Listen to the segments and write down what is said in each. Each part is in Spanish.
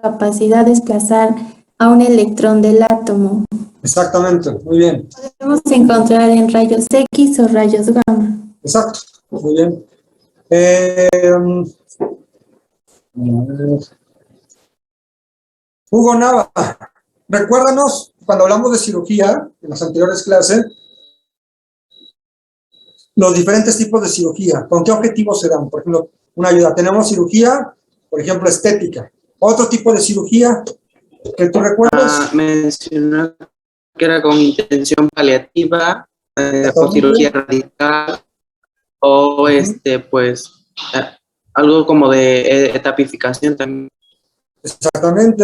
capacidad de desplazar a un electrón del átomo. Exactamente, muy bien. Podemos encontrar en rayos X o rayos gamma. Exacto, muy bien. Hugo Nava, recuérdanos, cuando hablamos de cirugía, en las anteriores clases, los diferentes tipos de cirugía, ¿con qué objetivos se dan? Por ejemplo, una ayuda, tenemos cirugía, por ejemplo, estética. Otro tipo de cirugía que tú recuerdas. Mencionó que era con intención paliativa, o cirugía radical, o pues, algo como de etapificación también. Exactamente.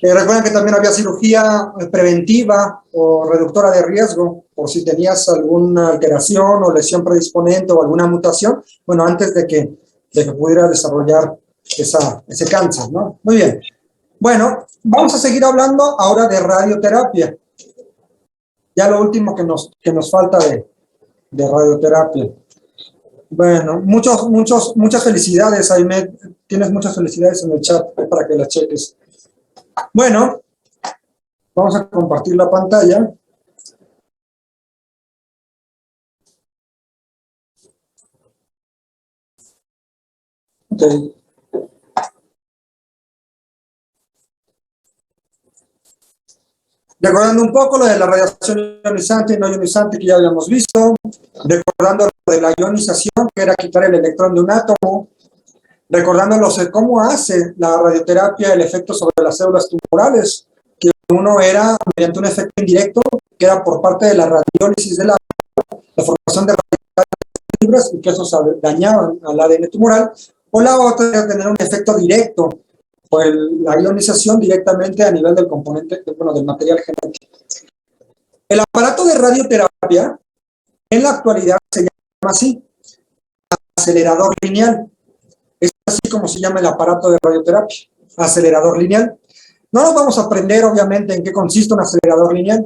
Recuerden que también había cirugía preventiva o reductora de riesgo, por si tenías alguna alteración o lesión predisponente o alguna mutación, bueno, antes de que pudiera desarrollar ese cáncer, ¿no? Muy bien. Bueno, vamos a seguir hablando ahora de radioterapia. Ya lo último que nos falta de radioterapia. Bueno, muchas felicidades, Aymed. Tienes muchas felicidades en el chat para que las cheques. Bueno, vamos a compartir la pantalla. Okay. Recordando un poco lo de la radiación ionizante y no ionizante que ya habíamos visto. Recordando lo de la ionización, que era quitar el electrón de un átomo. Recordando cómo hace la radioterapia el efecto sobre las células tumorales, que uno era mediante un efecto indirecto, que era por parte de la radiólisis de la formación de radicales libres y que eso dañaba al ADN tumoral, o la otra era tener un efecto directo, por la ionización directamente a nivel del componente, del material genético. El aparato de radioterapia, en la actualidad se llama así, acelerador lineal. Es así como se llama el aparato de radioterapia, acelerador lineal. No nos vamos a aprender, obviamente, en qué consiste un acelerador lineal,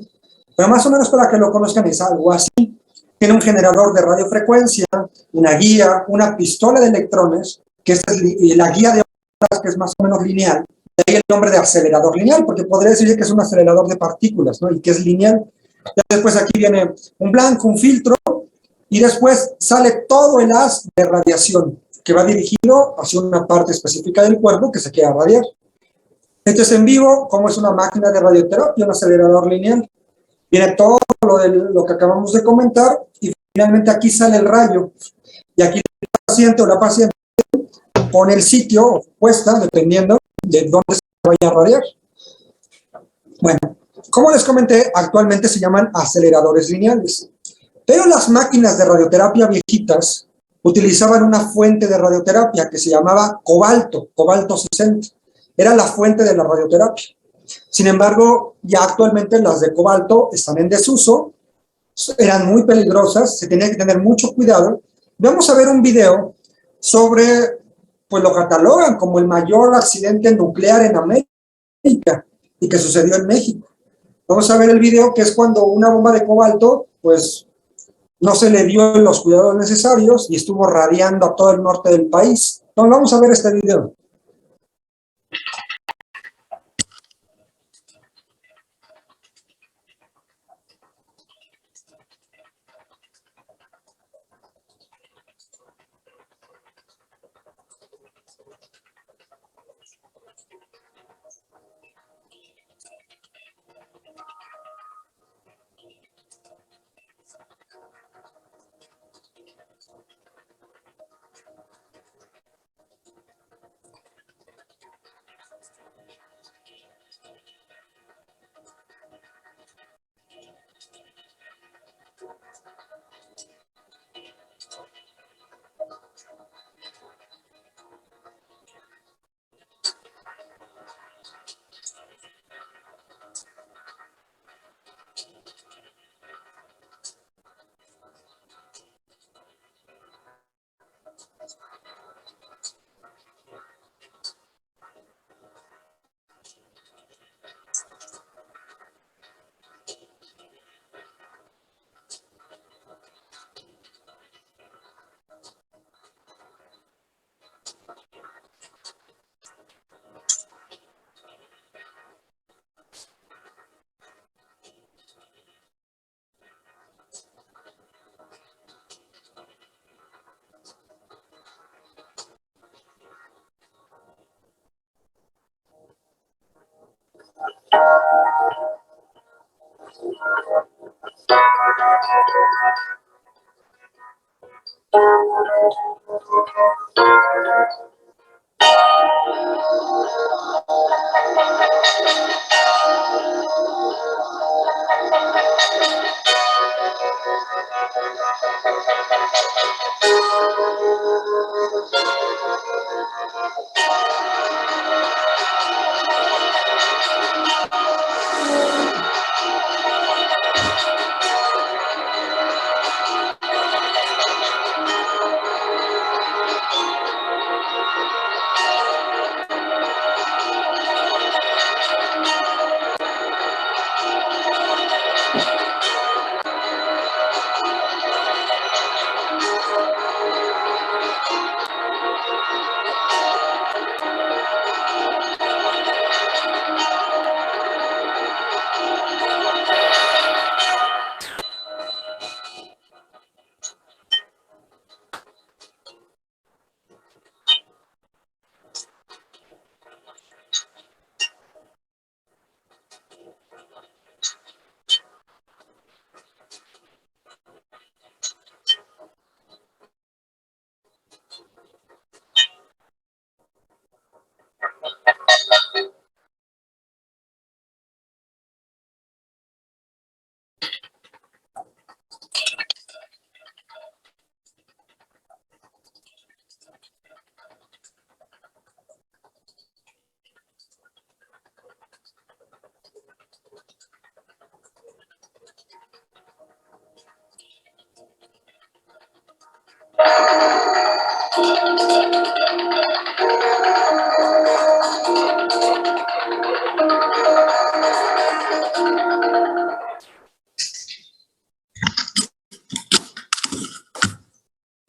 pero más o menos para que lo conozcan es algo así. Tiene un generador de radiofrecuencia, una guía, una pistola de electrones, que es la guía de ondas, que es más o menos lineal. De ahí el nombre de acelerador lineal, porque podría decir que es un acelerador de partículas, ¿no? Y que es lineal. Ya después aquí viene un blanco, un filtro, y después sale todo el haz de radiación, que va dirigido hacia una parte específica del cuerpo que se quiera radiar. Entonces, en vivo, como es una máquina de radioterapia, un acelerador lineal, viene todo lo que acabamos de comentar y finalmente aquí sale el rayo. Y aquí el paciente o la paciente pone el sitio o puesta, dependiendo de dónde se vaya a radiar. Bueno, como les comenté, actualmente se llaman aceleradores lineales. Pero las máquinas de radioterapia viejitas utilizaban una fuente de radioterapia que se llamaba cobalto 60. Era la fuente de la radioterapia. Sin embargo, ya actualmente las de cobalto están en desuso, eran muy peligrosas, se tenía que tener mucho cuidado. Vamos a ver un video sobre, pues lo catalogan como el mayor accidente nuclear en América y que sucedió en México. Vamos a ver el video, que es cuando una bomba de cobalto, pues no se le dio los cuidados necesarios y estuvo radiando a todo el norte del país. Entonces vamos a ver este video.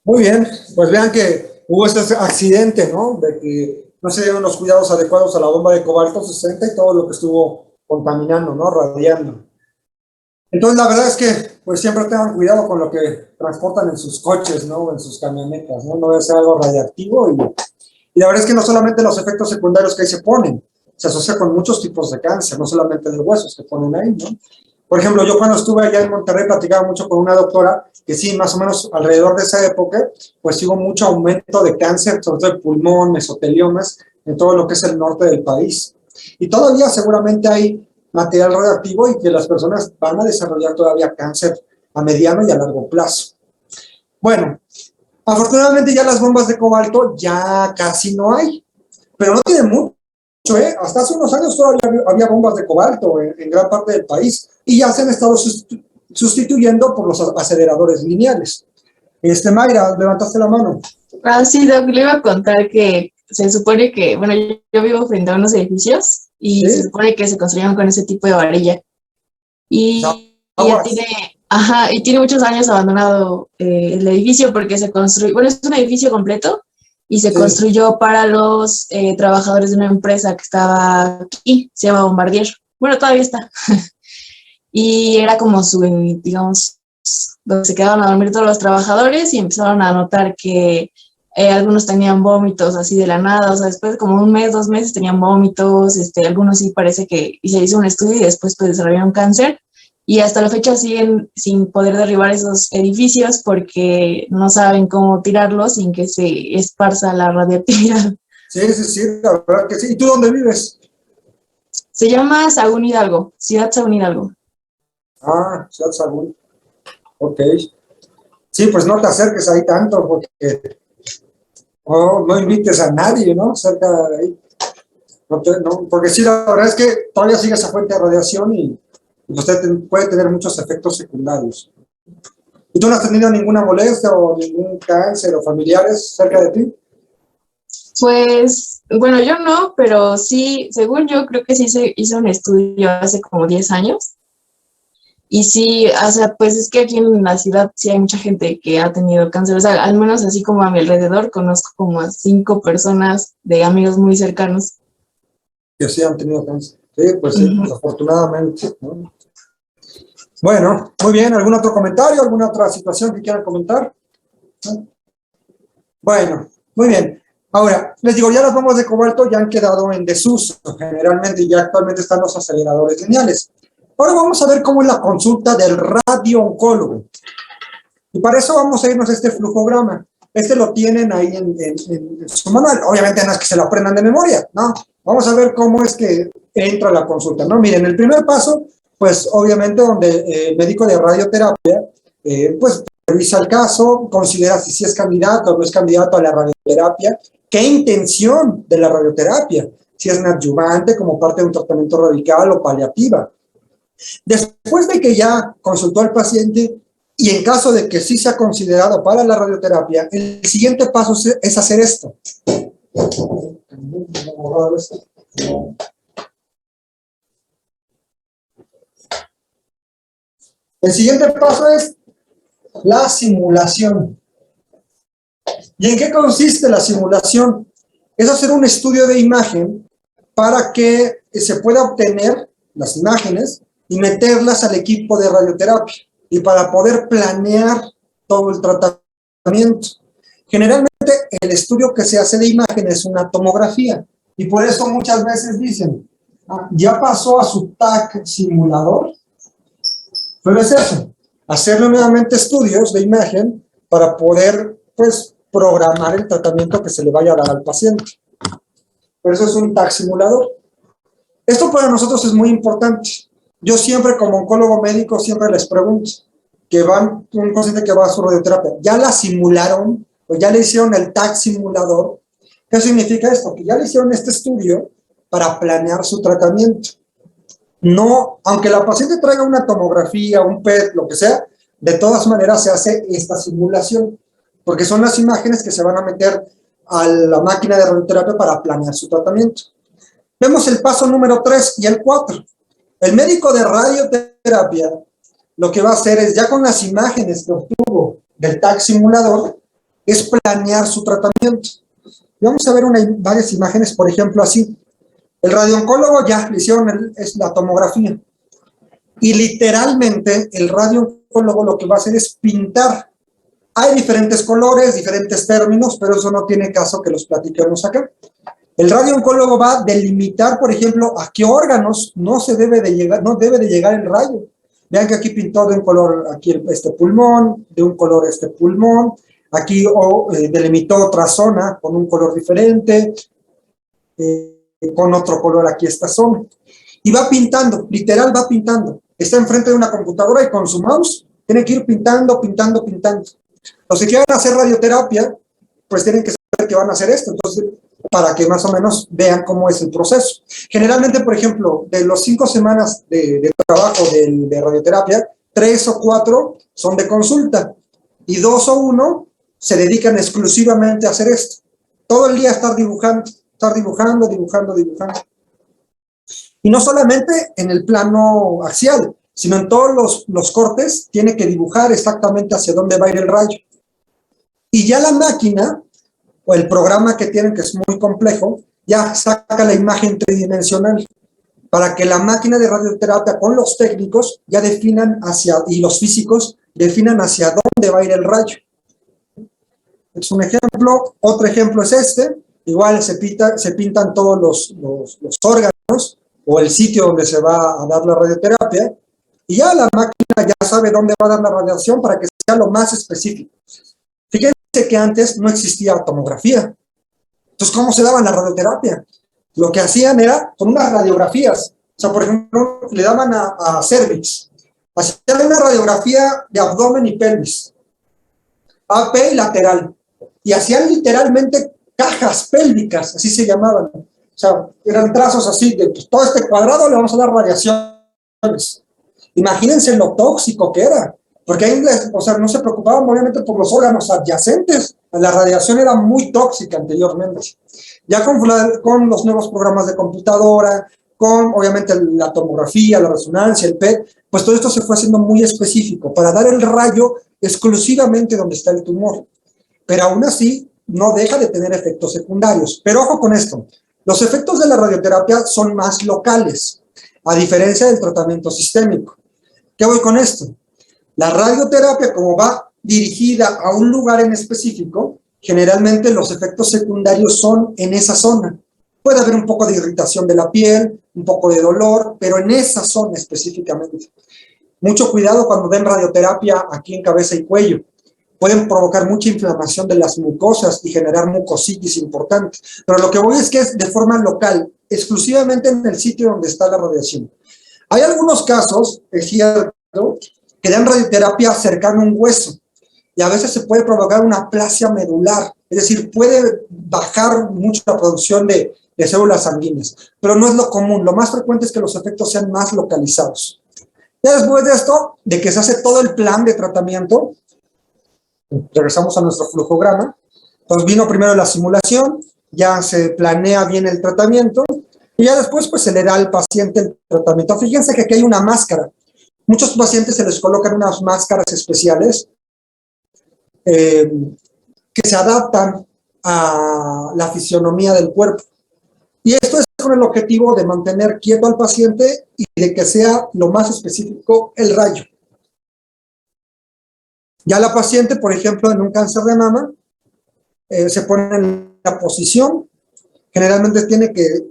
Muy bien, pues vean que hubo este accidente, ¿no? De que no se dieron los cuidados adecuados a la bomba de cobalto 60 y todo lo que estuvo contaminando, ¿no? Radiando. Entonces, la verdad es que, pues siempre tengan cuidado con lo que transportan en sus coches, ¿no? O en sus camionetas, ¿no? No debe ser algo radiactivo y la verdad es que no solamente los efectos secundarios que ahí se ponen, se asocia con muchos tipos de cáncer, no solamente de huesos que ponen ahí, ¿no? Por ejemplo, yo cuando estuve allá en Monterrey platicaba mucho con una doctora que sí, más o menos alrededor de esa época, pues hubo mucho aumento de cáncer, sobre todo de pulmón, mesoteliomas, en todo lo que es el norte del país. Y todavía seguramente hay material radioactivo y que las personas van a desarrollar todavía cáncer a mediano y a largo plazo. Bueno, afortunadamente ya las bombas de cobalto ya casi no hay, pero no tiene mucho, ¿eh? Hasta hace unos años todavía había bombas de cobalto en gran parte del país y ya se han estado sustituyendo por los aceleradores lineales. Mayra, levantaste la mano. Ah, sí, Doc, le iba a contar que se supone que, bueno, yo vivo frente a unos edificios y ¿Sí? se supone que se construyeron con ese tipo de varilla. Y ya Aguas. tiene muchos años abandonado el edificio porque se construyó, bueno, es un edificio completo y se Sí. construyó para los trabajadores de una empresa que estaba aquí, se llama Bombardier. Bueno, todavía está. Y era como su, digamos, donde se quedaban a dormir todos los trabajadores y empezaron a notar que algunos tenían vómitos así de la nada, o sea, después de como un mes, 2 meses tenían vómitos, algunos sí parece que, y se hizo un estudio y después pues desarrollaron cáncer, y hasta la fecha siguen sin poder derribar esos edificios porque no saben cómo tirarlos sin que se esparza la radioactividad. Sí, la verdad que sí. ¿Y tú dónde vives? Se llama Sagún Hidalgo, Ciudad Sagún Hidalgo. Ah, Ciudad Sagún. Ok. Sí, pues no te acerques ahí tanto porque no invites a nadie, ¿no? Cerca de ahí. No, porque sí, la verdad es que todavía sigue esa fuente de radiación y usted puede tener muchos efectos secundarios. ¿Y tú no has tenido ninguna molestia o ningún cáncer o familiares cerca de ti? Pues, bueno, yo no, pero sí, según yo, creo que sí se hizo un estudio hace como 10 años. Y sí, o sea, pues es que aquí en la ciudad sí hay mucha gente que ha tenido cáncer. O sea, al menos así como a mi alrededor, conozco como a 5 personas de amigos muy cercanos. Que sí han tenido cáncer. Sí, pues sí, desafortunadamente, ¿no? Bueno, muy bien. ¿Algún otro comentario? ¿Alguna otra situación que quieran comentar? ¿No? Bueno, muy bien. Ahora, les digo, ya las bombas de cobalto ya han quedado en desuso, generalmente ya actualmente están los aceleradores lineales. Ahora vamos a ver cómo es la consulta del radiooncólogo. Y para eso vamos a irnos a este flujograma. Este lo tienen ahí en su manual. Obviamente no es que se lo aprendan de memoria, ¿no? Vamos a ver cómo es que entra la consulta, ¿no? Miren, el primer paso, pues obviamente donde el médico de radioterapia, pues revisa el caso, considera si es candidato o no es candidato a la radioterapia, qué intención de la radioterapia, si es adyuvante como parte de un tratamiento radical o paliativa. Después de que ya consultó al paciente y en caso de que sí sea considerado para la radioterapia, el siguiente paso es hacer esto. El siguiente paso es la simulación. ¿Y en qué consiste la simulación? Es hacer un estudio de imagen para que se pueda obtener las imágenes y meterlas al equipo de radioterapia y para poder planear todo el tratamiento. Generalmente el estudio que se hace de imagen es una tomografía y por eso muchas veces dicen, ya pasó a su TAC simulador, pero es eso, hacerle nuevamente estudios de imagen para poder, pues, programar el tratamiento que se le vaya a dar al paciente. Por eso es un TAC simulador. Esto para nosotros es muy importante. Yo siempre, como oncólogo médico, siempre les pregunto, que van, un paciente que va a su radioterapia, ¿ya la simularon o ya le hicieron el TAC simulador? ¿Qué significa esto? Que ya le hicieron este estudio para planear su tratamiento. No, aunque la paciente traiga una tomografía, un PET, lo que sea, de todas maneras se hace esta simulación, porque son las imágenes que se van a meter a la máquina de radioterapia para planear su tratamiento. Vemos el paso número 3 y el 4. El médico de radioterapia lo que va a hacer es, ya con las imágenes que obtuvo del TAC simulador, es planear su tratamiento. Y vamos a ver varias imágenes, por ejemplo, así. El radiooncólogo ya le hicieron la tomografía. Y literalmente el radiooncólogo lo que va a hacer es pintar. Hay diferentes colores, diferentes términos, pero eso no tiene caso que los platiquemos acá. El radiooncólogo va a delimitar, por ejemplo, a qué órganos no debe de llegar el rayo. Vean que aquí pintó de un color aquí este pulmón, de un color este pulmón, aquí delimitó otra zona con un color diferente, con otro color aquí esta zona. Y va pintando, literal va pintando. Está enfrente de una computadora y con su mouse tiene que ir pintando, pintando, pintando. Los que quieran hacer radioterapia, pues tienen que saber que van a hacer esto. Entonces, para que más o menos vean cómo es el proceso. Generalmente, por ejemplo, de los 5 semanas de trabajo de radioterapia, 3 o 4 son de consulta y 2 o 1 se dedican exclusivamente a hacer esto. Todo el día estar dibujando, dibujando. Y no solamente en el plano axial, sino en todos los cortes, tiene que dibujar exactamente hacia dónde va a ir el rayo. Y ya la máquina, o el programa que tienen, que es muy complejo, ya saca la imagen tridimensional para que la máquina de radioterapia con los técnicos ya definan y los físicos definan hacia dónde va a ir el rayo. Es un ejemplo. Otro ejemplo es este. Igual se pintan todos los órganos o el sitio donde se va a dar la radioterapia y ya la máquina ya sabe dónde va a dar la radiación para que sea lo más específico. Fíjense que antes no existía tomografía. Entonces, ¿cómo se daba la radioterapia? Lo que hacían era con unas radiografías. O sea, por ejemplo, le daban a cervix. Hacían una radiografía de abdomen y pelvis. AP y lateral. Y hacían literalmente cajas pélvicas, así se llamaban. O sea, eran trazos así, de pues, todo este cuadrado le vamos a dar radiaciones. Imagínense lo tóxico que era. Porque ahí, o sea, no se preocupaban obviamente por los órganos adyacentes. La radiación era muy tóxica anteriormente. Ya con los nuevos programas de computadora, con obviamente la tomografía, la resonancia, el PET, pues todo esto se fue haciendo muy específico para dar el rayo exclusivamente donde está el tumor. Pero aún así, no deja de tener efectos secundarios. Pero ojo con esto, los efectos de la radioterapia son más locales, a diferencia del tratamiento sistémico. ¿Qué voy con esto? La radioterapia, como va dirigida a un lugar en específico, generalmente los efectos secundarios son en esa zona. Puede haber un poco de irritación de la piel, un poco de dolor, pero en esa zona específicamente. Mucho cuidado cuando den radioterapia aquí en cabeza y cuello. Pueden provocar mucha inflamación de las mucosas y generar mucositis importante. Pero lo que voy es que es de forma local, exclusivamente en el sitio donde está la radiación. Hay algunos casos, es cierto, que dan radioterapia cercano a un hueso y a veces se puede provocar una aplasia medular, es decir, puede bajar mucho la producción de células sanguíneas, pero no es lo común. Lo más frecuente es que los efectos sean más localizados. Ya después de esto, de que se hace todo el plan de tratamiento, regresamos a nuestro flujograma, pues vino primero la simulación, ya se planea bien el tratamiento, y ya después pues se le da al paciente el tratamiento. Fíjense que aquí hay una máscara. Muchos pacientes se les colocan unas máscaras especiales que se adaptan a la fisionomía del cuerpo. Y esto es con el objetivo de mantener quieto al paciente y de que sea lo más específico el rayo. Ya la paciente, por ejemplo, en un cáncer de mama, se pone en la posición, generalmente tiene que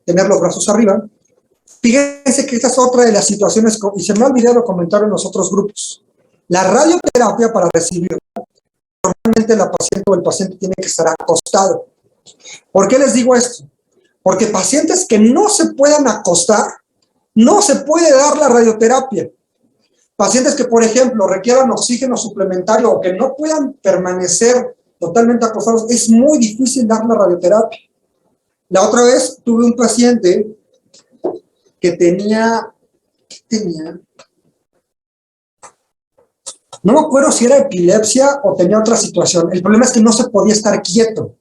tener los brazos arriba. Fíjense que esta es otra de las situaciones, y se me ha olvidado comentar en los otros grupos. La radioterapia, para recibirla, normalmente la paciente o el paciente tiene que estar acostado. ¿Por qué les digo esto? Porque pacientes que no se puedan acostar, no se puede dar la radioterapia. Pacientes que, por ejemplo, requieran oxígeno suplementario o que no puedan permanecer totalmente acostados, es muy difícil dar la radioterapia. La otra vez tuve un paciente que tenía, no me acuerdo si era epilepsia o tenía otra situación. El problema es que no se podía estar quieto.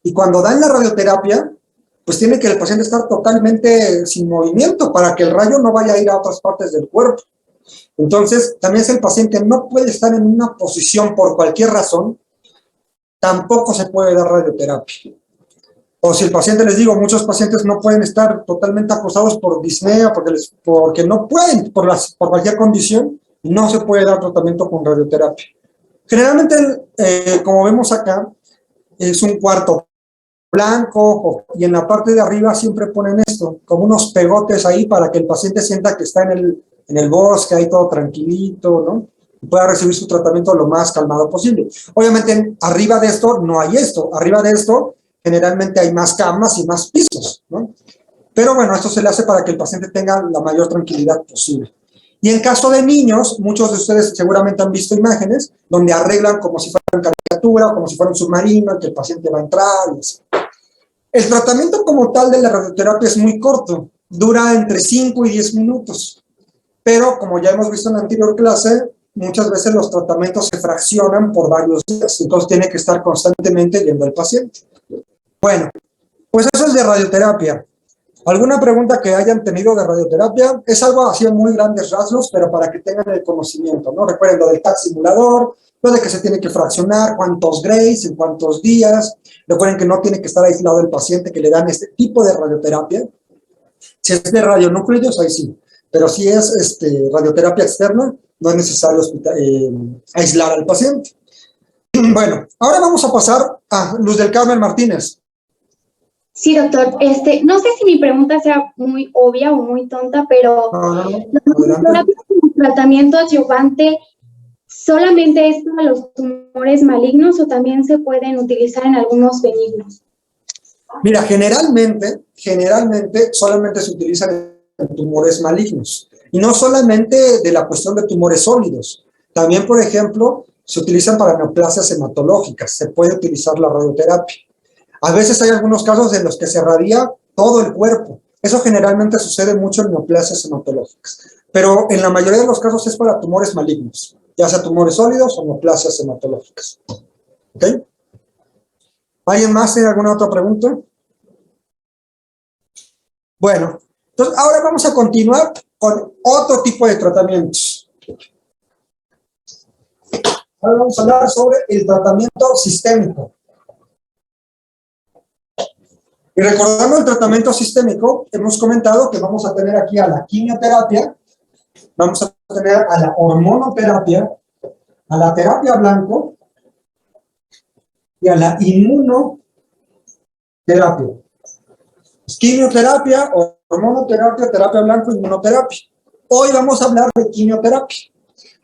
Y cuando dan la radioterapia, pues tiene que el paciente estar totalmente sin movimiento para que el rayo no vaya a ir a otras partes del cuerpo. Entonces, también si el paciente no puede estar en una posición por cualquier razón, tampoco se puede dar radioterapia. O si el paciente, les digo, muchos pacientes no pueden estar totalmente acostados por disnea, porque no pueden, por cualquier condición, no se puede dar tratamiento con radioterapia. Generalmente, como vemos acá, es un cuarto blanco y en la parte de arriba siempre ponen esto, como unos pegotes ahí para que el paciente sienta que está en el bosque, ahí todo tranquilito, ¿no? Y pueda recibir su tratamiento lo más calmado posible. Obviamente, arriba de esto no hay esto. Arriba de esto, generalmente hay más camas y más pisos, ¿no? Pero bueno, esto se le hace para que el paciente tenga la mayor tranquilidad posible. Y en caso de niños, muchos de ustedes seguramente han visto imágenes donde arreglan como si fuera una caricatura, como si fuera un submarino, en que el paciente va a entrar y así. El tratamiento como tal de la radioterapia es muy corto, dura entre 5 y 10 minutos. Pero, como ya hemos visto en la anterior clase, muchas veces los tratamientos se fraccionan por varios días, entonces tiene que estar constantemente yendo al paciente. Bueno, pues eso es de radioterapia. ¿Alguna pregunta que hayan tenido de radioterapia? Es algo así en muy grandes rasgos, pero para que tengan el conocimiento, ¿no? Recuerden lo del TAC simulador, lo de que se tiene que fraccionar, cuántos grays, en cuántos días. Recuerden que no tiene que estar aislado el paciente, que le dan este tipo de radioterapia. Si es de radionúclidos, ahí sí. Pero si es radioterapia externa, no es necesario aislar al paciente. Bueno, ahora vamos a pasar a Luz del Carmen Martínez. Sí, doctor. No sé si mi pregunta sea muy obvia o muy tonta, pero ¿la radioterapia como tratamiento adyuvante solamente es para los tumores malignos o también se pueden utilizar en algunos benignos? Mira, generalmente solamente se utilizan en tumores malignos. Y no solamente de la cuestión de tumores sólidos. También, por ejemplo, se utilizan para neoplasias hematológicas. Se puede utilizar la radioterapia. A veces hay algunos casos en los que se radia todo el cuerpo. Eso generalmente sucede mucho en neoplasias hematológicas. Pero en la mayoría de los casos es para tumores malignos, ya sea tumores sólidos o neoplasias hematológicas. ¿Ok? ¿Alguien más tiene alguna otra pregunta? Bueno, entonces ahora vamos a continuar con otro tipo de tratamientos. Ahora vamos a hablar sobre el tratamiento sistémico. Y recordando el tratamiento sistémico, hemos comentado que vamos a tener aquí a la quimioterapia, vamos a tener a la hormonoterapia, a la terapia blanco y a la inmunoterapia. Quimioterapia, hormonoterapia, terapia blanco, inmunoterapia. Hoy vamos a hablar de quimioterapia.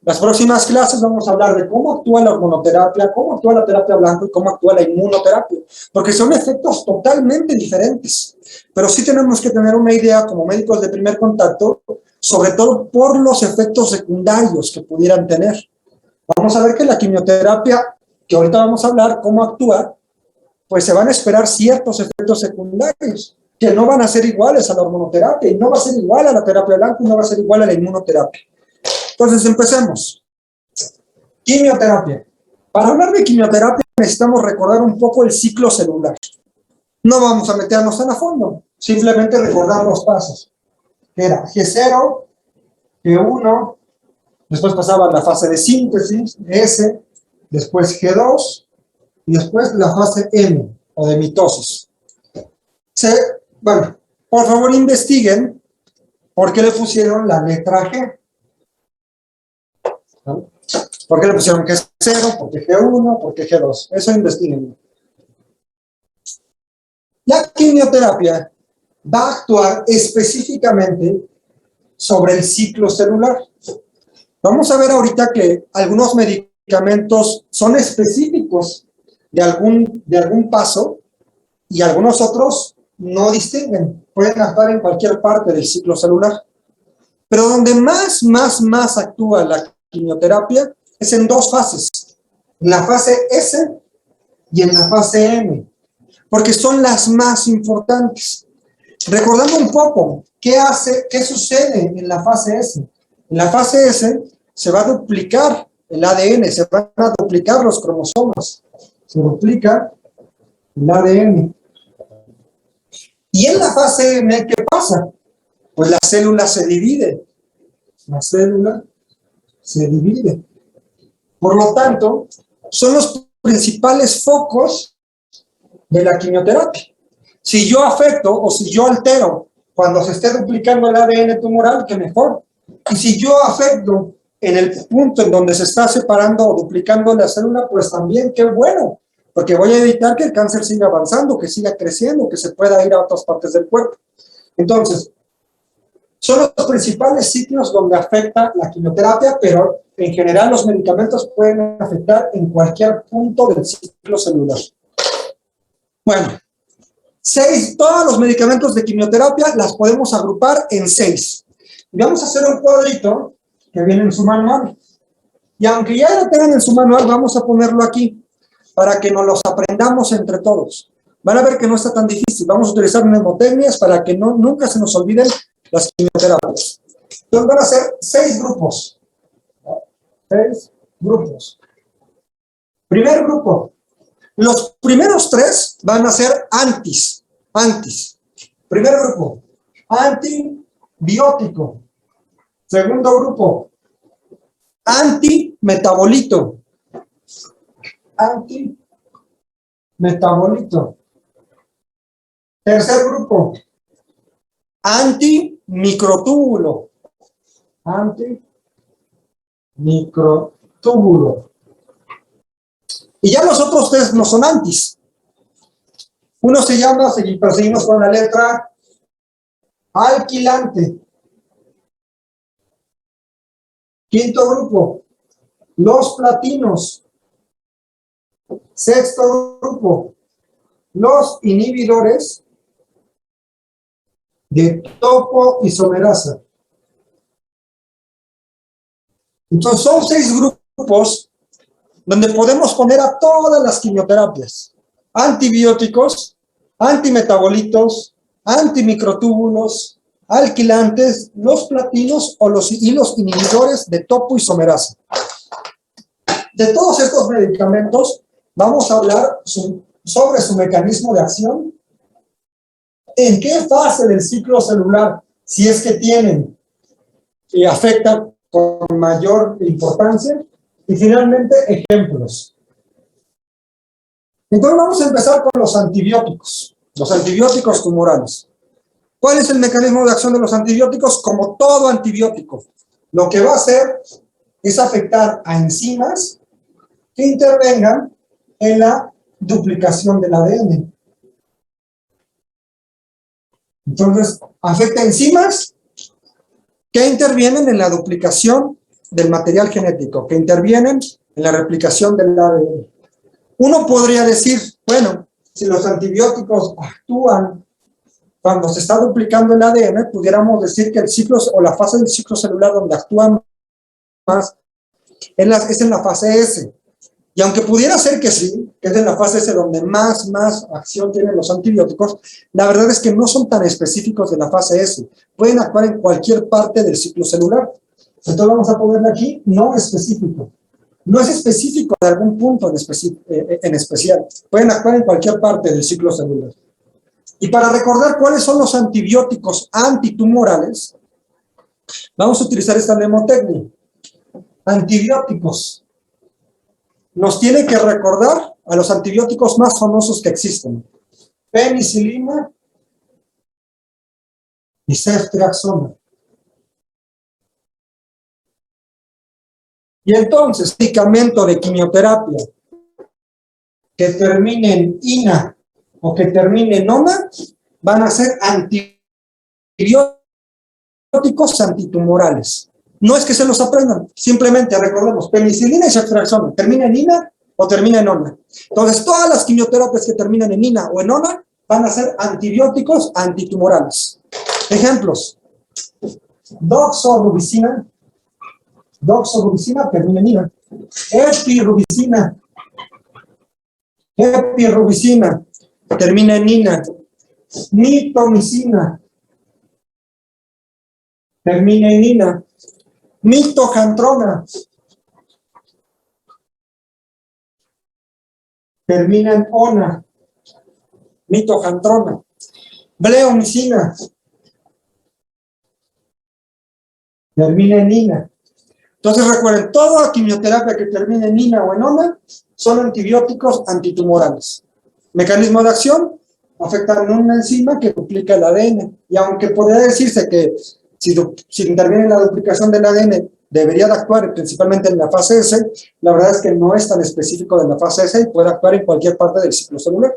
Las próximas clases vamos a hablar de cómo actúa la hormonoterapia, cómo actúa la terapia blanco y cómo actúa la inmunoterapia, porque son efectos totalmente diferentes. Pero sí tenemos que tener una idea como médicos de primer contacto, sobre todo por los efectos secundarios que pudieran tener. Vamos a ver que la quimioterapia, que ahorita vamos a hablar cómo actúa, pues se van a esperar ciertos efectos secundarios que no van a ser iguales a la hormonoterapia y no va a ser igual a la terapia blanca y no va a ser igual a la inmunoterapia. Entonces empecemos. Quimioterapia. Para hablar de quimioterapia necesitamos recordar un poco el ciclo celular. No vamos a meternos tan a fondo, simplemente recordar los pasos. Era G0, G1, después pasaba la fase de síntesis, S, después G2 y después la fase M o de mitosis. Bueno, por favor investiguen por qué le pusieron la letra G. ¿No? ¿Por qué le pusieron G0? ¿Por qué G1? ¿Por qué G2? Eso investiguen. La quimioterapia va a actuar específicamente sobre el ciclo celular. Vamos a ver ahorita que algunos medicamentos son específicos de algún paso y algunos otros no distinguen. Pueden actuar en cualquier parte del ciclo celular. Pero donde más actúa la quimioterapia es en dos fases. En la fase S y en la fase M. Porque son las más importantes. Recordando un poco, ¿qué sucede en la fase S? En la fase S se va a duplicar el ADN, se van a duplicar los cromosomas, se duplica el ADN. Y en la fase M, ¿qué pasa? Pues la célula se divide. La célula se divide. Por lo tanto, son los principales focos de la quimioterapia. Si yo afecto o si yo altero cuando se esté duplicando el ADN tumoral, que mejor. Y si yo afecto en el punto en donde se está separando o duplicando la célula, pues también qué bueno, porque voy a evitar que el cáncer siga avanzando, que siga creciendo, que se pueda ir a otras partes del cuerpo. Entonces, son los principales sitios donde afecta la quimioterapia, pero en general los medicamentos pueden afectar en cualquier punto del ciclo celular. Bueno, todos los medicamentos de quimioterapia las podemos agrupar en 6. Y vamos a hacer un cuadrito que viene en su manual. Y aunque ya lo tengan en su manual, vamos a ponerlo aquí para que nos los aprendamos entre todos. Van a ver que no está tan difícil. Vamos a utilizar mnemotecnias para que nunca se nos olviden las quimioterapias. Entonces van a ser 6 grupos. 6 grupos. Primer grupo. Los primeros 3 van a ser antis. Primer grupo, antibiótico. Segundo grupo, antimetabolito. Tercer grupo, antimicrotúbulo. Y ya los otros 3 no son antis. Uno se llama, seguimos con la letra, alquilante. Quinto grupo, los platinos. Sexto grupo, los inhibidores de topoisomerasa. Entonces son 6 grupos donde podemos poner a todas las quimioterapias. Antibióticos, antimetabolitos, antimicrotúbulos, alquilantes, los platinos y los inhibidores de topoisomerasa. De todos estos medicamentos vamos a hablar sobre su mecanismo de acción, en qué fase del ciclo celular, si es que tienen y afectan con mayor importancia, y finalmente ejemplos. Entonces vamos a empezar con los antibióticos tumorales. ¿Cuál es el mecanismo de acción de los antibióticos? Como todo antibiótico, lo que va a hacer es afectar a enzimas que intervengan en la duplicación del ADN. Entonces, afecta enzimas que intervienen en la duplicación del material genético, que intervienen en la replicación del ADN. Uno podría decir, bueno, si los antibióticos actúan cuando se está duplicando el ADN, pudiéramos decir que el ciclo o la fase del ciclo celular donde actúan más es en la fase S. Y aunque pudiera ser que sí, que es en la fase S donde más acción tienen los antibióticos, la verdad es que no son tan específicos de la fase S. Pueden actuar en cualquier parte del ciclo celular. Entonces vamos a ponerle aquí no específico. No es específico de algún punto en especial. Pueden actuar en cualquier parte del ciclo celular. Y para recordar cuáles son los antibióticos antitumorales, vamos a utilizar esta mnemotecnia. Antibióticos. Nos tiene que recordar a los antibióticos más famosos que existen. Penicilina y ceftriaxona. Y entonces, medicamento de quimioterapia que termine en ina o que termine en ona, van a ser antibióticos antitumorales. No es que se los aprendan, simplemente recordemos, penicilina y ceftriaxona, ¿termina en ina o termina en ona? Entonces, todas las quimioterapias que terminan en ina o en ona van a ser antibióticos antitumorales. Ejemplos: doxorubicina termina en ina. Epirubicina termina en ina. Mitomicina termina en ina. Mitojantrona termina en ona. Mitojantrona. Bleomicina termina en ina. Entonces recuerden, toda quimioterapia que termine en ina o en ona son antibióticos antitumorales. Mecanismo de acción: afectan una enzima que duplica el ADN. Y aunque podría decirse que si interviene en la duplicación del ADN, debería de actuar principalmente en la fase S, la verdad es que no es tan específico de la fase S y puede actuar en cualquier parte del ciclo celular.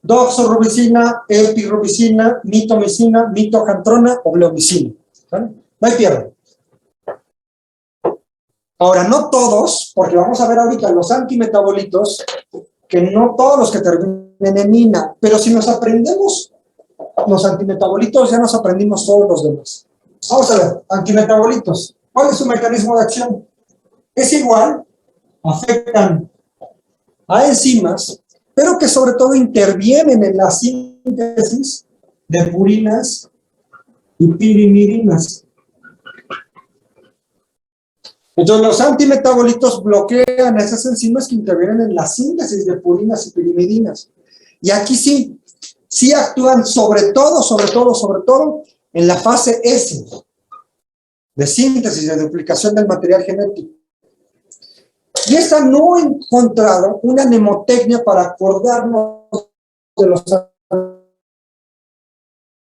Doxorubicina, epirubicina, mitomicina, mitojantrona o bleomicina. ¿Vale? No hay pierde. Ahora, no todos, porque vamos a ver ahorita los antimetabolitos, que no todos los que terminen en ina, pero si nos aprendemos los antimetabolitos, ya nos aprendimos todos los demás. Vamos a ver, antimetabolitos. ¿Cuál es su mecanismo de acción? Es igual, afectan a enzimas, pero que sobre todo intervienen en la síntesis de purinas y pirimidina. Entonces, los antimetabolitos bloquean esas enzimas que intervienen en la síntesis de purinas y pirimidinas. Y aquí sí actúan sobre todo en la fase S de síntesis, de duplicación del material genético. Y esta no he encontrado una mnemotecnia para acordarnos de los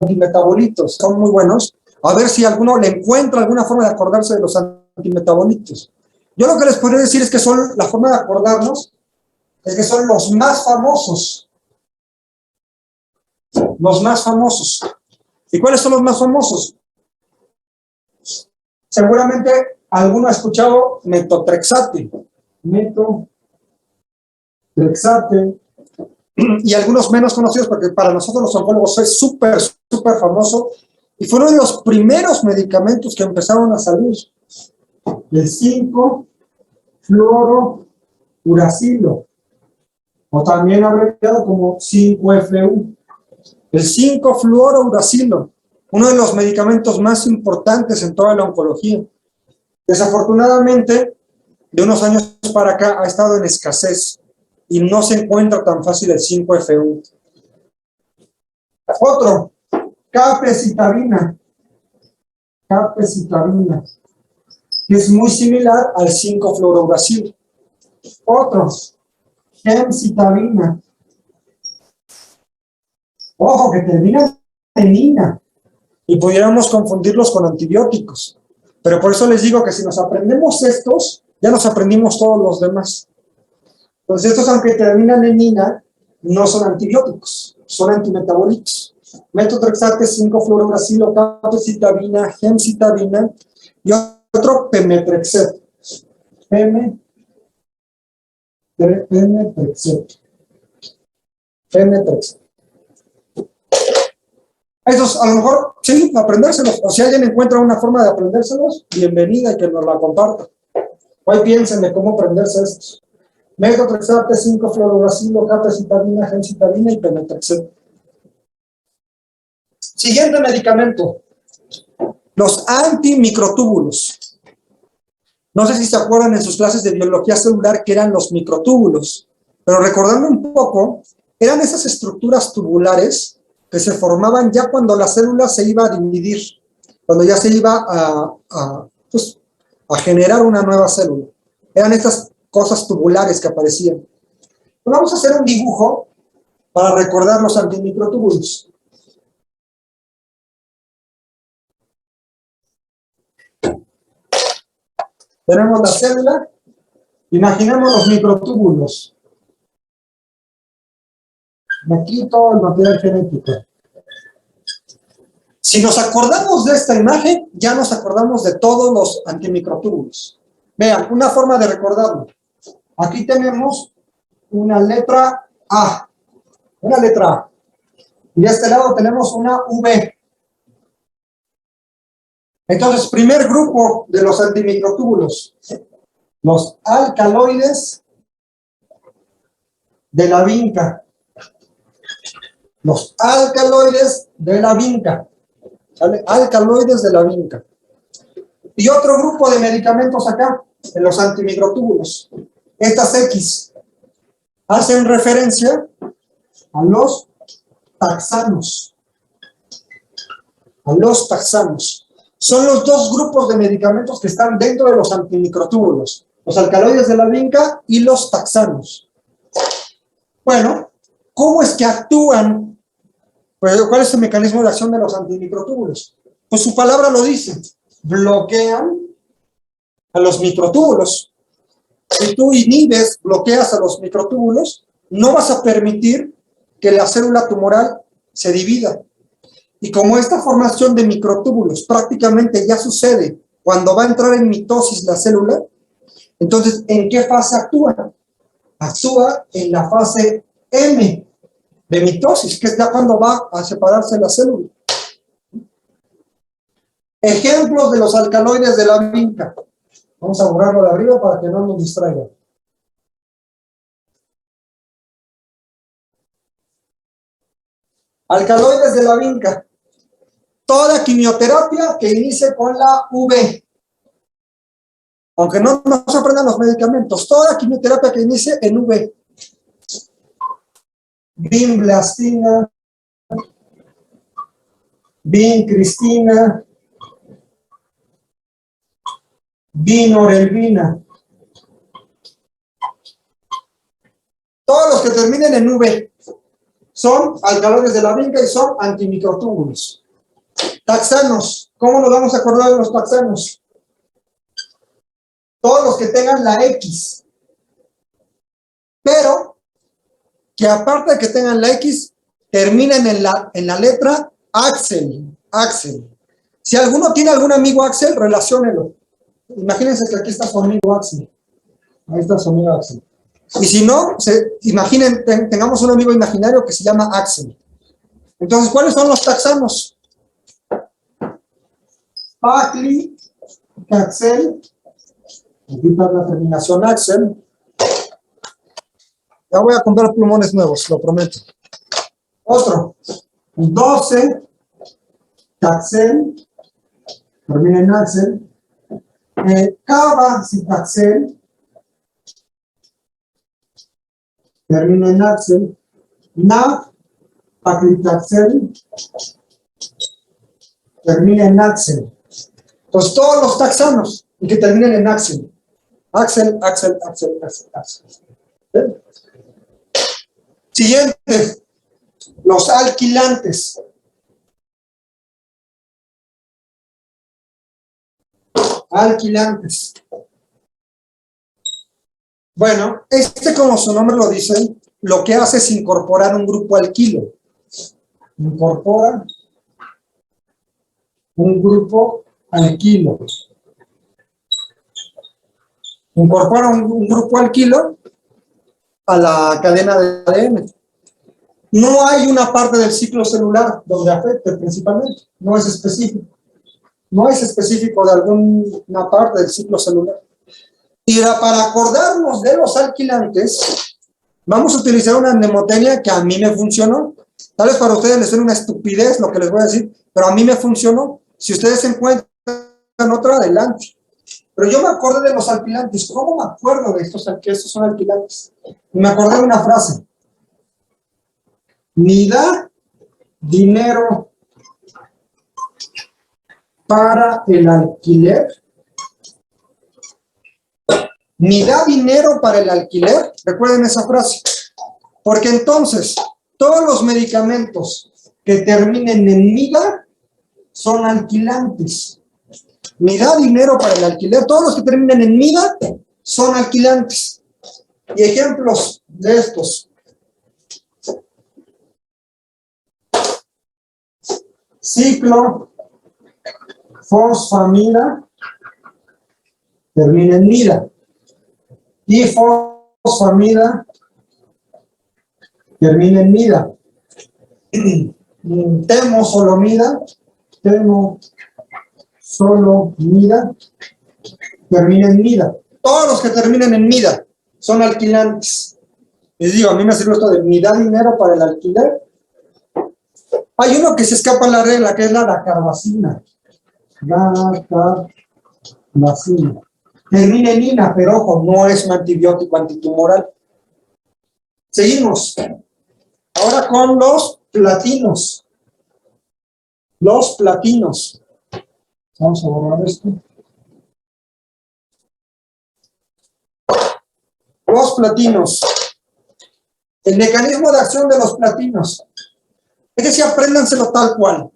antimetabolitos. Son muy buenos. A ver si alguno le encuentra alguna forma de acordarse de los antimetabolitos. Yo lo que les podría decir es que son, la forma de acordarnos es que son los más famosos. Los más famosos. ¿Y cuáles son los más famosos? Seguramente alguno ha escuchado metotrexate. Metotrexate. Y algunos menos conocidos, porque para nosotros los oncólogos es súper famoso. Y fue uno de los primeros medicamentos que empezaron a salir. El 5-fluorouracilo, o también abreviado como 5-FU. El 5-fluorouracilo, uno de los medicamentos más importantes en toda la oncología. Desafortunadamente, de unos años para acá ha estado en escasez y no se encuentra tan fácil el 5-FU. Otro, capecitabina, que es muy similar al 5-fluorouracilo. Otros, gemcitabina. Ojo, que terminan en ina y pudiéramos confundirlos con antibióticos. Pero por eso les digo que si nos aprendemos estos, ya nos aprendimos todos los demás. Entonces estos, aunque terminan en ina, no son antibióticos, son antimetabólicos. Metotrexate, 5-fluorouracilo, capecitabina, gemcitabina y otro pemetrexate. Pemetrexate. Esos a lo mejor, sí, aprendérselos. O si alguien encuentra una forma de aprendérselos, bienvenida y que nos la comparta. Hoy piensen de cómo aprenderse estos. Metotrexate, 5-fluorouracilo, capecitabina, gemcitabina y pemetrexate. Siguiente medicamento. Los antimicrotúbulos. No sé si se acuerdan en sus clases de biología celular que eran los microtúbulos, pero recordando un poco, eran esas estructuras tubulares que se formaban ya cuando la célula se iba a dividir, cuando ya se iba a generar una nueva célula. Eran estas cosas tubulares que aparecían. Pues vamos a hacer un dibujo para recordar los antimicrotúbulos. Tenemos la célula, imaginemos los microtúbulos. Me quito el material genético. Si nos acordamos de esta imagen, ya nos acordamos de todos los antimicrotúbulos. Vean, una forma de recordarlo. Aquí tenemos una letra A. Una letra A. Y de este lado tenemos una V. Entonces, primer grupo de los antimicrotúbulos. Los alcaloides de la vinca. Los alcaloides de la vinca. ¿Sale? Alcaloides de la vinca. Y otro grupo de medicamentos acá, en los antimicrotúbulos. Estas X hacen referencia a los taxanos. A los taxanos. Son los dos grupos de medicamentos que están dentro de los antimicrotúbulos. Los alcaloides de la vinca y los taxanos. Bueno, ¿cómo es que actúan? ¿Cuál es el mecanismo de acción de los antimicrotúbulos? Pues su palabra lo dice. Bloquean a los microtúbulos. Si tú inhibes, bloqueas a los microtúbulos, no vas a permitir que la célula tumoral se divida. Y como esta formación de microtúbulos prácticamente ya sucede cuando va a entrar en mitosis la célula, entonces, ¿en qué fase actúa? Actúa en la fase M de mitosis, que es ya cuando va a separarse la célula. Ejemplos de los alcaloides de la vinca. Vamos a borrarlo de arriba para que no nos distraiga. Alcaloides de la vinca. Toda quimioterapia que inicie con la V. Aunque no nos aprendan los medicamentos, toda quimioterapia que inicie en V. Vinblastina, vincristina, vinorelvina. Todos los que terminen en V son alcaloides de la vinca y son antimicrotúbulos. Taxanos, ¿cómo nos vamos a acordar de los taxanos? Todos los que tengan la X. Pero que aparte de que tengan la X, terminen en la letra Axel. Si alguno tiene algún amigo Axel, relaciónelo. Imagínense que aquí está su amigo Axel. Ahí está su amigo Axel. Y si no, imaginen, tengamos un amigo imaginario que se llama Axel. Entonces, ¿cuáles son los taxanos? Pacli, Axel. Aquí está la terminación Axel. Ya voy a comprar plumones nuevos, lo prometo. Otro. 12. Taxel. Termina en Axel. Cabacitaxel. Termina en Axel. Nav. Paclitaxel. Termina en Axel. Entonces, todos los taxanos y que terminen en Axel. Axel. ¿Ven? Siguiente, los alquilantes. Alquilantes. Bueno, como su nombre lo dice, lo que hace es incorporar un grupo alquilo. Incorpora un grupo alquilo. Incorpora un grupo alquilo a la cadena de ADN. No hay una parte del ciclo celular donde afecte principalmente, no es específico. No es específico de alguna parte del ciclo celular. Y para acordarnos de los alquilantes, vamos a utilizar una mnemotecnia que a mí me funcionó. Tal vez para ustedes les suene una estupidez lo que les voy a decir, pero a mí me funcionó. Si ustedes encuentran otra, adelante. Pero yo me acordé de los alquilantes. ¿Cómo me acuerdo de que estos son alquilantes? Y me acordé de una frase. Ni da dinero para el alquiler, ni da dinero para el alquiler. Recuerden esa frase. Porque entonces, todos los medicamentos que terminen en mida son alquilantes. Ni da dinero para el alquiler. Todos los que terminen en mida son alquilantes. Y ejemplos de estos. Ciclo, fosfamida, termina en mida. Y fosfamida, termina en mida. Temozolomida, termina en mida. Todos los que terminan en mida son alquilantes. Les digo, a mí me sirve esto de ni da dinero para el alquiler. Hay uno que se escapa a la regla, que es la dacarbacina. Dacarbacina. Termina en ina, pero ojo, no es un antibiótico antitumoral. Seguimos. Ahora con los platinos. Los platinos. Vamos a borrar esto. Los platinos. El mecanismo de acción de los platinos. Es decir, apréndanselo tal cual.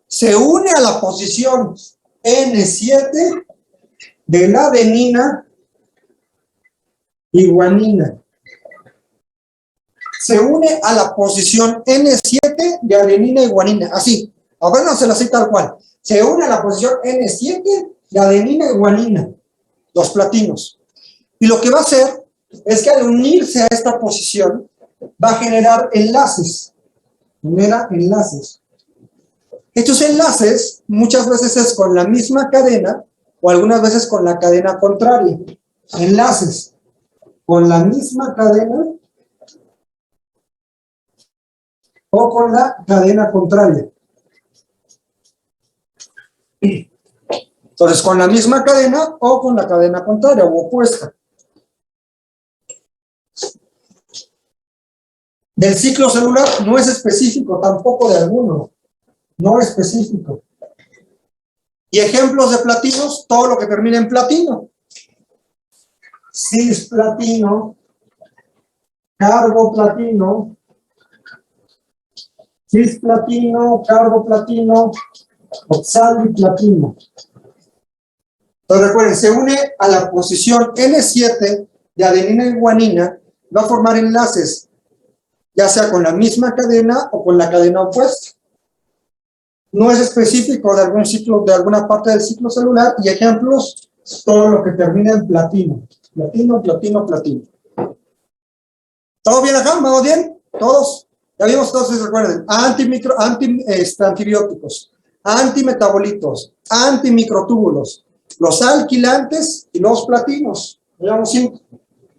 Se une a la posición N7 de la adenina y guanina. Se une a la posición N7 de adenina y guanina. Así, apréndanselo así tal cual. Se une a la posición N7 de adenina y guanina. Los platinos. Y lo que va a hacer es que al unirse a esta posición va a generar enlaces. Genera enlaces. Estos enlaces muchas veces es con la misma cadena o algunas veces con la cadena contraria. Enlaces con la misma cadena o con la cadena contraria. Entonces, con la misma cadena o con la cadena contraria o opuesta. Del ciclo celular no es específico, tampoco de alguno. No específico. Y ejemplos de platinos, todo lo que termina en platino. Cisplatino, carboplatino, cisplatino, carboplatino, oxaliplatino. Entonces recuerden, se une a la posición N7 de adenina y guanina, va a formar enlaces, ya sea con la misma cadena o con la cadena opuesta. No es específico de algún ciclo, de alguna parte del ciclo celular, y ejemplos, todo lo que termina en platino. Platino, platino, platino. ¿Todo bien acá? ¿Vamos bien? ¿Todos? Ya vimos, entonces recuerden, antibióticos, antimetabolitos, antimicrotúbulos, los alquilantes y los platinos. Llevamos 5.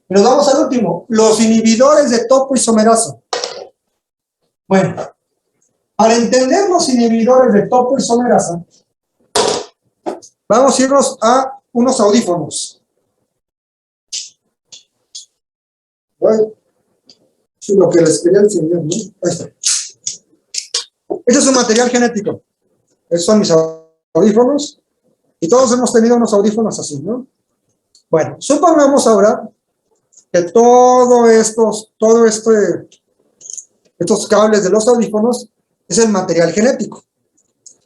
Y nos vamos al último, los inhibidores de topoisomerasa. Bueno, para entender los inhibidores de topoisomerasa, vamos a irnos a unos audífonos. Bueno, es lo que les quería enseñar, ¿no? Ahí está. Este es un material genético. Estos son mis audífonos. Y todos hemos tenido unos audífonos así, ¿no? Bueno, supongamos ahora que estos cables de los audífonos es el material genético.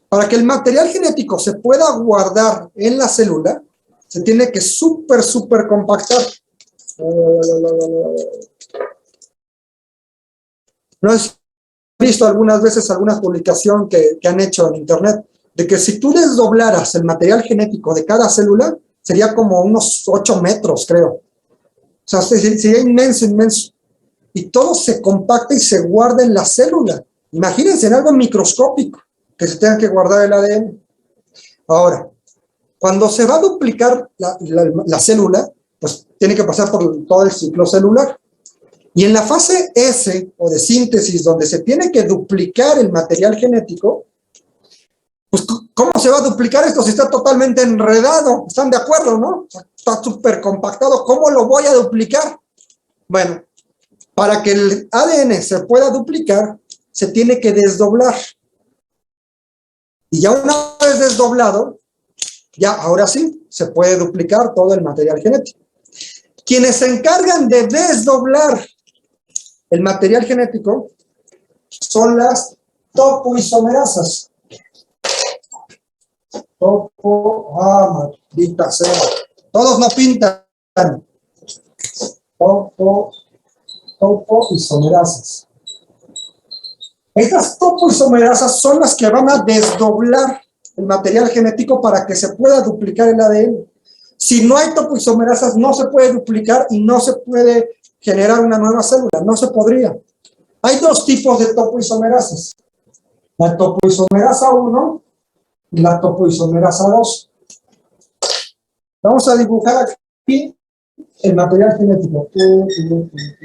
Para que el material genético se pueda guardar en la célula, se tiene que súper compactar. No has visto algunas veces alguna publicación que han hecho en internet, de que si tú desdoblaras el material genético de cada célula, sería como unos 8 metros, creo. O sea, sería inmenso, inmenso. Y todo se compacta y se guarda en la célula. Imagínense en algo microscópico, que se tenga que guardar el ADN. Ahora, cuando se va a duplicar la célula, pues tiene que pasar por todo el ciclo celular. Y en la fase S, o de síntesis, donde se tiene que duplicar el material genético, pues ¿cómo se va a duplicar esto si está totalmente enredado? ¿Están de acuerdo, no? Está súper compactado. ¿Cómo lo voy a duplicar? Bueno, para que el ADN se pueda duplicar, se tiene que desdoblar. Y ya una vez desdoblado, ya ahora sí, se puede duplicar todo el material genético. Quienes se encargan de desdoblar el material genético son las topoisomerasas. Maldita sea. Todos no pintan. Topoisomerasas. Estas topoisomerasas son las que van a desdoblar el material genético para que se pueda duplicar el ADN. Si no hay topoisomerasas, no se puede duplicar y no se puede generar una nueva célula, no se podría. Hay dos tipos de topoisomerasas. La topoisomerasa 1 y la topoisomerasa 2. Vamos a dibujar aquí el material genético.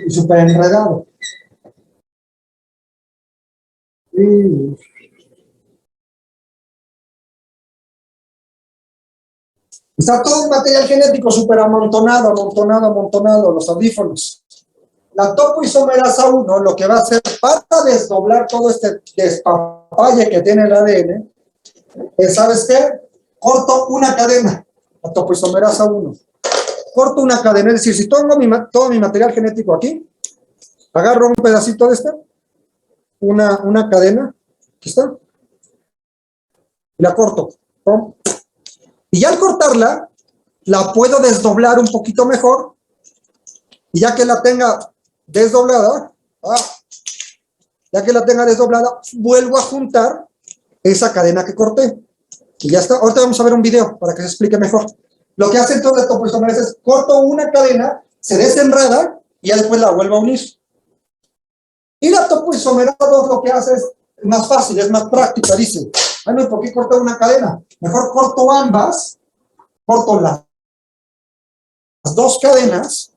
Y súper enredado. Está todo el material genético súper amontonado, los audífonos. La topoisomerasa 1 lo que va a hacer para desdoblar todo este despapalle que tiene el ADN es, ¿sabes qué? Corto una cadena, la topoisomerasa 1. Corto una cadena, es decir, si tengo todo mi material genético aquí, agarro un pedacito de este, una cadena, aquí está, y la corto. ¿No? Y ya al cortarla, la puedo desdoblar un poquito mejor, y ya que la tenga desdoblada, vuelvo a juntar esa cadena que corté. Y ya está. Ahorita vamos a ver un video para que se explique mejor. Lo que hace entonces la topoisomerasa es corto una cadena, se desenreda y ya después la vuelvo a unir. Y la topoisomerasa 2 lo que hace es más fácil, es más práctica, dice. Bueno, ¿por qué cortar una cadena? Mejor corto ambas, corto las dos cadenas,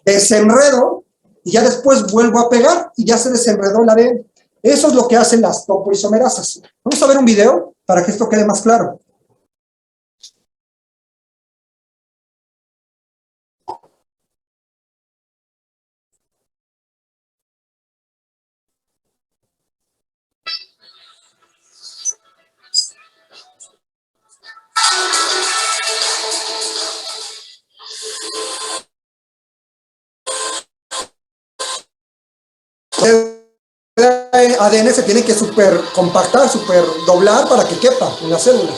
desenredo y ya después vuelvo a pegar y ya se desenredó el ADN. Eso es lo que hacen las topoisomerasas. Vamos a ver un video para que esto quede más claro. El ADN se tiene que super compactar, super doblar para que quepa en la célula.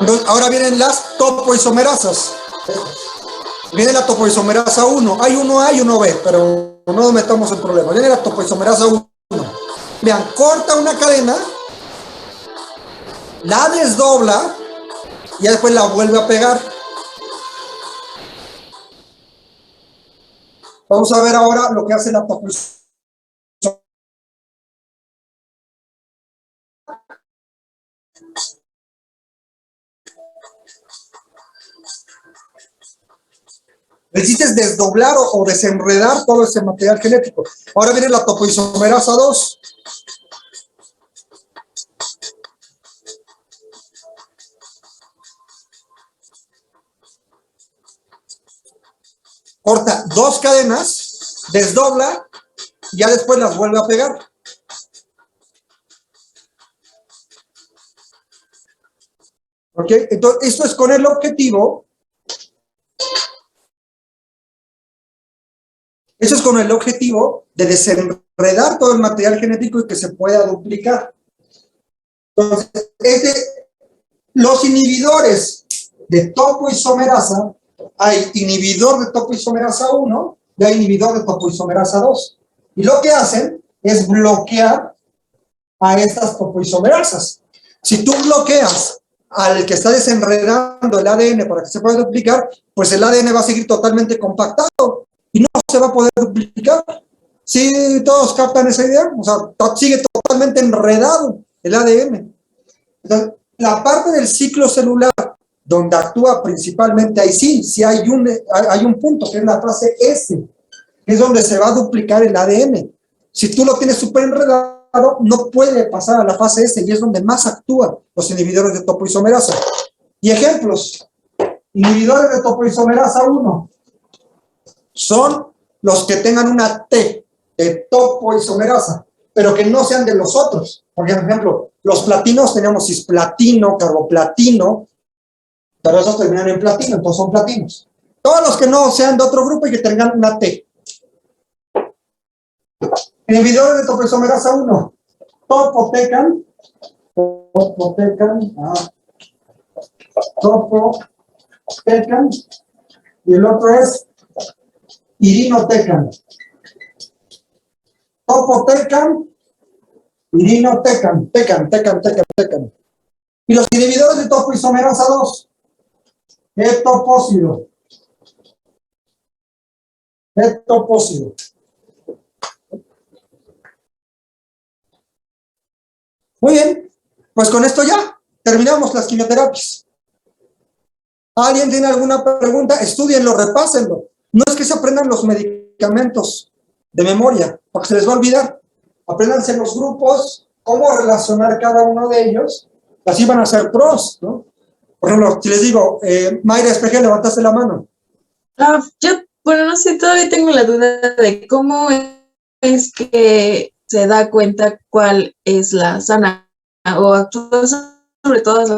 Entonces, ahora vienen las topoisomerasas. Viene la topoisomerasa 1. Hay uno A y uno B, pero no nos metamos en problemas. Viene la topoisomerasa 1. Vean, corta una cadena, la desdobla y después la vuelve a pegar. Vamos a ver ahora lo que hace la topoisomerasa. Necesitas desdoblar o desenredar todo ese material genético. Ahora viene la topoisomerasa 2. Corta dos cadenas, desdobla y ya después las vuelve a pegar. ¿Ok? Entonces, esto es con el objetivo. Eso es con el objetivo de desenredar todo el material genético y que se pueda duplicar. Entonces, los inhibidores de topoisomerasa, hay inhibidor de topoisomerasa 1 y hay inhibidor de topoisomerasa 2. Y lo que hacen es bloquear a estas topoisomerasas. Si tú bloqueas al que está desenredando el ADN para que se pueda duplicar, pues el ADN va a seguir totalmente compactado y no se va a poder duplicar. ¿Sí todos captan esa idea? O sea, sigue totalmente enredado el ADN. Entonces, la parte del ciclo celular donde actúa principalmente, ahí sí hay un punto que es la fase S, que es donde se va a duplicar el ADN. Si tú lo tienes súper enredado, no puede pasar a la fase S y es donde más actúan los inhibidores de topoisomerasa. Y ejemplos, inhibidores de topoisomerasa 1 son los que tengan una T de topoisomerasa, pero que no sean de los otros. Por ejemplo, los platinos tenemos cisplatino, carboplatino, pero esos terminan en platino, entonces son platinos. Todos los que no sean de otro grupo y que tengan una T. Inhibidores de topoisomerasa 1, topotecan, y el otro es irinotecan. Topotecan, irinotecan, tecan. Y los inhibidores de topoisomerasa 2, etopósido. Muy bien, pues con esto ya terminamos las quimioterapias. ¿Alguien tiene alguna pregunta? Estúdienlo, repásenlo. No es que se aprendan los medicamentos de memoria, porque se les va a olvidar. Apréndanse los grupos, cómo relacionar cada uno de ellos, así van a ser pros, ¿no? Por ejemplo, si les digo, Mayra Espejel, levantaste la mano. Bueno, no sé, todavía tengo la duda de cómo es que se da cuenta cuál es la sana o actúa sobre todas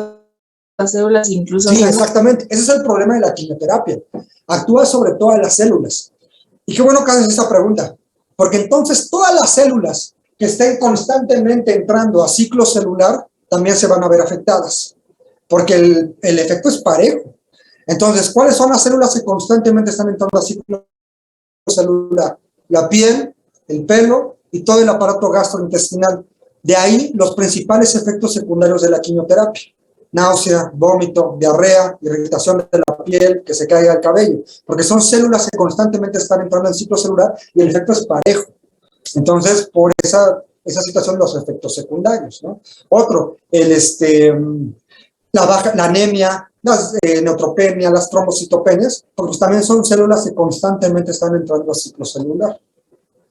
las células, incluso. Sí, exactamente. Ese es el problema de la quimioterapia. Actúa sobre todas las células. Y qué bueno que haces esta pregunta, porque entonces todas las células que estén constantemente entrando a ciclo celular también se van a ver afectadas, porque el efecto es parejo. Entonces, ¿cuáles son las células que constantemente están entrando a ciclo celular? La piel, el pelo y todo el aparato gastrointestinal. De ahí los principales efectos secundarios de la quimioterapia: náusea, vómito, diarrea, irritación de la piel, que se caiga el cabello, porque son células que constantemente están entrando en ciclo celular y el efecto es parejo. Entonces, por esa situación, los efectos secundarios, ¿no? Otro, la anemia, las neutropenia, las trombocitopenias, porque también son células que constantemente están entrando a ciclo celular.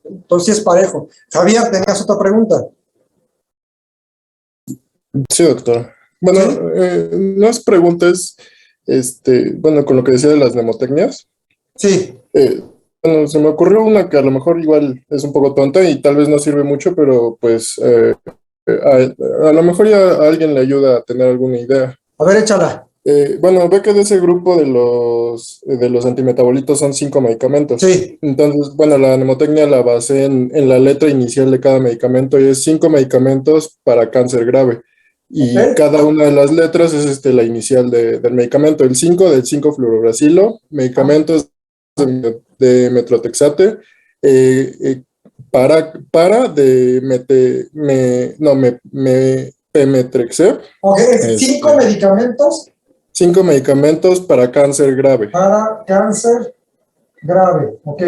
Entonces, es parejo. Javier, ¿tenías otra pregunta? Sí, doctor. Bueno, ¿Sí? no es preguntas, bueno, con lo que decía de las mnemotecnias. Sí. Bueno, se me ocurrió una que a lo mejor igual es un poco tonta y tal vez no sirve mucho, pero pues a lo mejor ya a alguien le ayuda a tener alguna idea. A ver, échala. Bueno, ve que de ese grupo de los antimetabolitos son 5 medicamentos. Sí. Entonces, bueno, la mnemotecnia la basé en la letra inicial de cada medicamento y es 5 medicamentos para cáncer grave. Y cada una de las letras es la inicial del medicamento. El 5 del 5-fluorouracilo, medicamentos de metrotexate, para de pemetrexed. Ok, 5 medicamentos. 5 medicamentos para cáncer grave. Para cáncer grave, ok.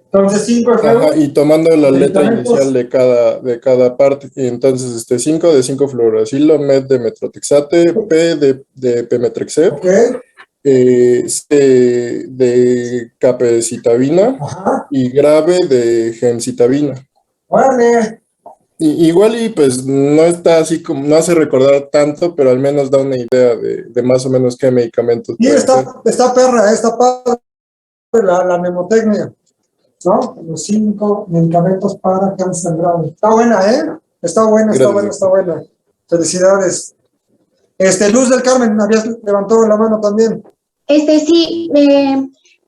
Entonces 5 es Ajá, y tomando la letra inicial de cada parte. Y entonces 5 de 5-fluorouracilo, med de metrotexate, P de pemetrexed, ok. C de capecitabina. Ajá. Y grave de gemcitabina. Órale. Igual y pues no está así como, no hace recordar tanto, pero al menos da una idea de más o menos qué medicamentos. Y está perra, está padre la mnemotecnia, ¿no? Los 5 medicamentos para cáncer grave. Está buena, ¿eh? Está buena. Felicidades. Luz del Carmen, habías levantado la mano también. Sí,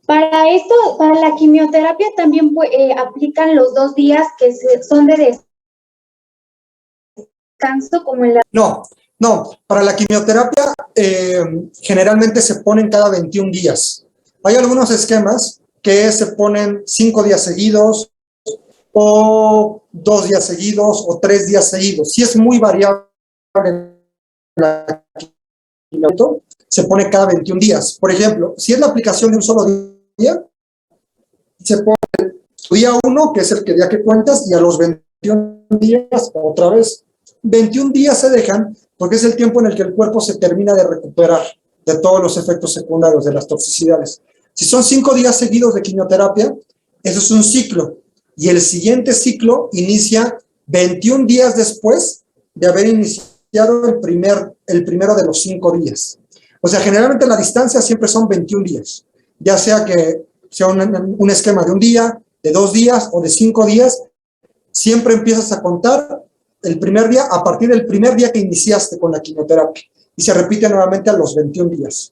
para esto, para la quimioterapia también aplican los 2 días que son de descanso, como en la... No, para la quimioterapia generalmente se ponen cada 21 días. Hay algunos esquemas que se ponen 5 días seguidos, o 2 días seguidos, o 3 días seguidos. Si es muy variable la quimioterapia, se pone cada 21 días. Por ejemplo, si es la aplicación de un solo día, se pone día 1, que es el día que cuentas, y a los 21 días otra vez. 21 días se dejan porque es el tiempo en el que el cuerpo se termina de recuperar de todos los efectos secundarios, de las toxicidades. Si son 5 días seguidos de quimioterapia, eso es un ciclo. Y el siguiente ciclo inicia 21 días después de haber iniciado el primero de los 5 días. O sea, generalmente la distancia siempre son 21 días. Ya sea que sea un esquema de un día, de 2 días o de 5 días, siempre empiezas a contar el primer día a partir del primer día que iniciaste con la quimioterapia. Y se repite nuevamente a los 21 días.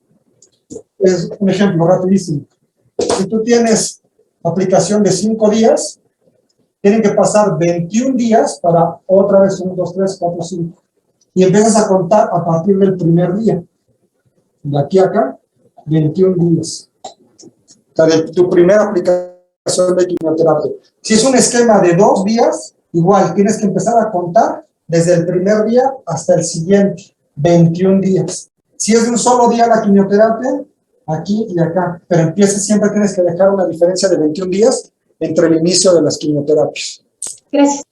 Es un ejemplo rapidísimo. Si tú tienes aplicación de 5 días, tienen que pasar 21 días para otra vez 1, 2, 3, 4, 5. Y empiezas a contar a partir del primer día. De aquí a acá, 21 días. O sea, de tu primera aplicación de quimioterapia. Si es un esquema de 2 días, igual tienes que empezar a contar desde el primer día hasta el siguiente, 21 días. Si es de un solo día la quimioterapia, aquí y acá. Pero siempre tienes que dejar una diferencia de 21 días entre el inicio de las quimioterapias. Gracias.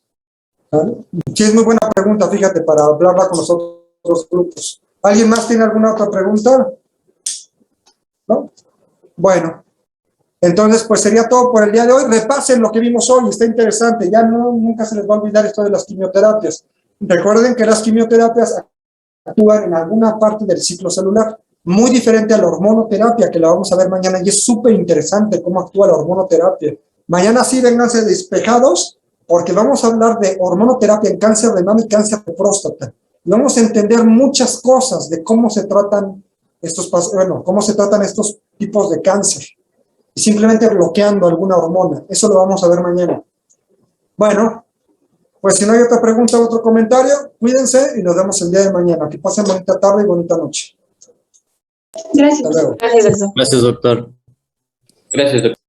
¿Vale? Sí, es muy buena pregunta, fíjate, para hablarla con los otros grupos. ¿Alguien más tiene alguna otra pregunta? ¿No? Bueno, entonces pues sería todo por el día de hoy. Repasen lo que vimos hoy, está interesante. Ya nunca se les va a olvidar esto de las quimioterapias. Recuerden que las quimioterapias actúan en alguna parte del ciclo celular, muy diferente a la hormonoterapia, que la vamos a ver mañana, y es súper interesante cómo actúa la hormonoterapia. Mañana sí, vénganse despejados, porque vamos a hablar de hormonoterapia en cáncer de mama y cáncer de próstata. Y vamos a entender muchas cosas de cómo se tratan estos tipos de cáncer, y simplemente bloqueando alguna hormona. Eso lo vamos a ver mañana. Bueno, pues si no hay otra pregunta o otro comentario, cuídense y nos vemos el día de mañana. Que pasen bonita tarde y bonita noche. Gracias. Hasta luego. Gracias. Gracias, doctor. Gracias, doctor.